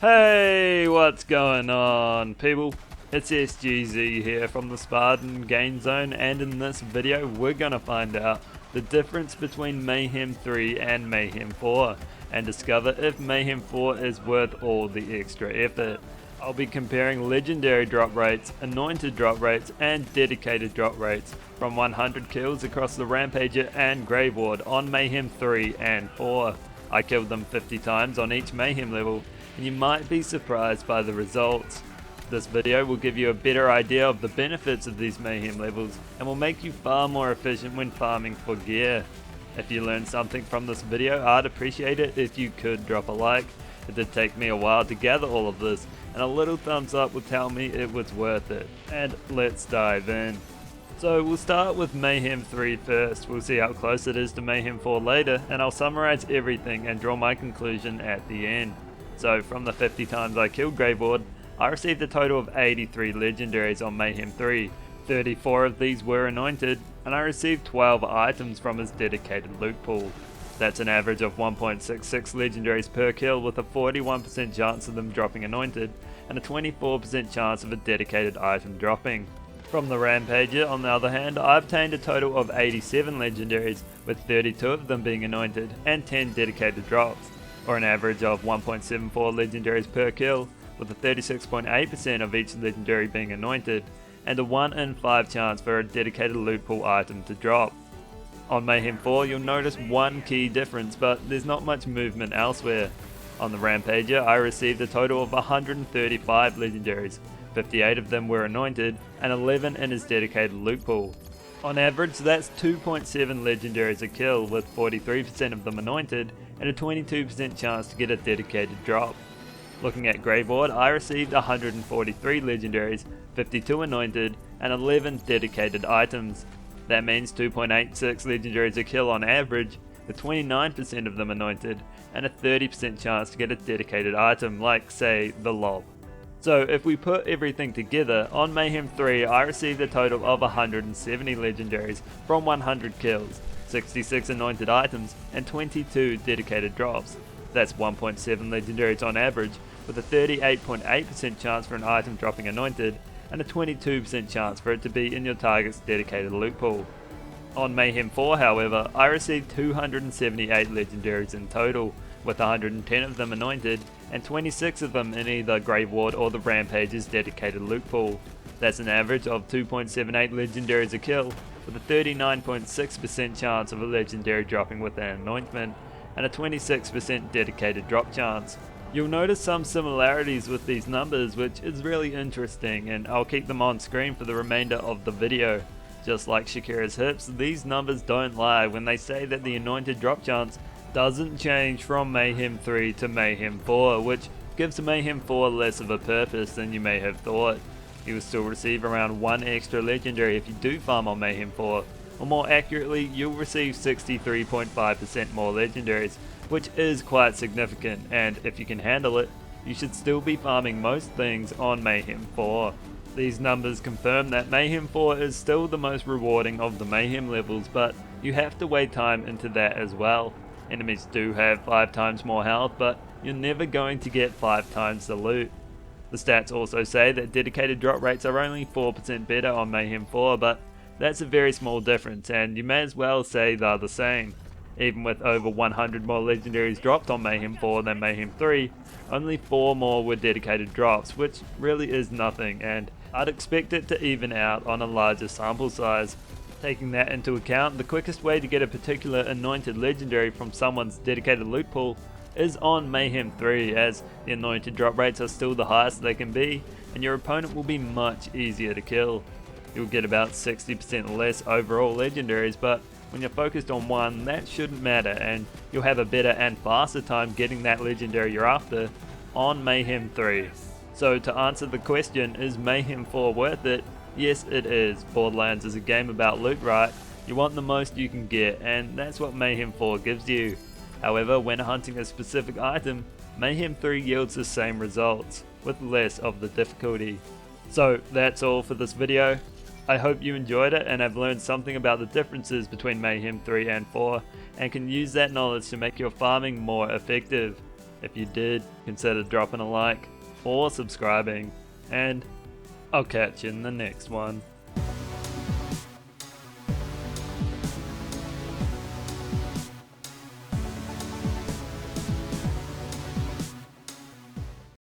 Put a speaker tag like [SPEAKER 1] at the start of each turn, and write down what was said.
[SPEAKER 1] Hey, what's going on, people? It's SGZ here from the SpartanGameZone, and in this video we're gonna find out the difference between Mayhem 3 and Mayhem 4 and discover if Mayhem 4 is worth all the extra effort. I'll be comparing legendary drop rates, anointed drop rates, and dedicated drop rates from 100 kills across the Rampager and Grave Ward on Mayhem 3 and 4. I killed them 50 times on each Mayhem level, and you might be surprised by the results. This video will give you a better idea of the benefits of these Mayhem levels and will make you far more efficient when farming for gear. If you learned something from this video, I'd appreciate it if you could drop a like. It did take me a while to gather all of this, and a little thumbs up will tell me it was worth it. And let's dive in. So we'll start with Mayhem 3 first. We'll see how close it is to Mayhem 4 later, and I'll summarize everything and draw my conclusion at the end. So from the 50 times I killed Grave Ward, I received a total of 83 legendaries on Mayhem 3. 34 of these were anointed, and I received 12 items from his dedicated loot pool. That's an average of 1.66 legendaries per kill, with a 41% chance of them dropping anointed and a 24% chance of a dedicated item dropping. From the Rampager, on the other hand, I obtained a total of 87 legendaries, with 32 of them being anointed and 10 dedicated drops, or an average of 1.74 legendaries per kill, with a 36.8% of each legendary being anointed, and a 1 in 5 chance for a dedicated loot pool item to drop. On Mayhem 4 you'll notice one key difference, but there's not much movement elsewhere. On the Rampager I received a total of 135 legendaries, 58 of them were anointed, and 11 in his dedicated loot pool. On average that's 2.7 legendaries a kill, with 43% of them anointed and a 22% chance to get a dedicated drop. Looking at Grave Ward, I received 143 legendaries, 52 anointed, and 11 dedicated items. That means 2.86 legendaries a kill on average, with 29% of them anointed, and a 30% chance to get a dedicated item, like say the lob. So if we put everything together, on Mayhem 3 I received a total of 170 legendaries from 100 kills, 66 anointed items, and 22 dedicated drops. That's 1.7 legendaries on average, with a 38.8% chance for an item dropping anointed, and a 22% chance for it to be in your target's dedicated loot pool. On Mayhem 4 however, I received 278 legendaries in total, with 110 of them anointed, and 26 of them in either Grave Ward or the Rampage's dedicated loot pool. That's an average of 2.78 legendaries a kill, with a 39.6% chance of a legendary dropping with an anointment, and a 26% dedicated drop chance. You'll notice some similarities with these numbers, which is really interesting, and I'll keep them on screen for the remainder of the video. Just like Shakira's hips, these numbers don't lie when they say that the anointed drop chance doesn't change from Mayhem 3 to Mayhem 4, which gives Mayhem 4 less of a purpose than you may have thought. You will still receive around 1 extra legendary if you do farm on Mayhem 4, or more accurately, you'll receive 63.5% more legendaries, which is quite significant, and if you can handle it, you should still be farming most things on Mayhem 4. These numbers confirm that Mayhem 4 is still the most rewarding of the Mayhem levels, but you have to weigh time into that as well. Enemies do have 5 times more health, but you're never going to get 5 times the loot. The stats also say that dedicated drop rates are only 4% better on Mayhem 4, but that's a very small difference, and you may as well say they're the same. Even with over 100 more legendaries dropped on Mayhem 4 than Mayhem 3, only 4 more were dedicated drops, which really is nothing, and I'd expect it to even out on a larger sample size. Taking that into account, the quickest way to get a particular anointed legendary from someone's dedicated loot pool is on Mayhem 3, as the anointed drop rates are still the highest they can be, and your opponent will be much easier to kill. You'll get about 60% less overall legendaries, but when you're focused on one, that shouldn't matter, and you'll have a better and faster time getting that legendary you're after on Mayhem 3. So to answer the question, is Mayhem 4 worth it? Yes it is. Borderlands is a game about loot, right? You want the most you can get, and that's what Mayhem 4 gives you. However, when hunting a specific item, Mayhem 3 yields the same results, with less of the difficulty. So that's all for this video. I hope you enjoyed it and have learned something about the differences between Mayhem 3 and 4, and can use that knowledge to make your farming more effective. If you did, consider dropping a like or subscribing, and I'll catch you in the next one.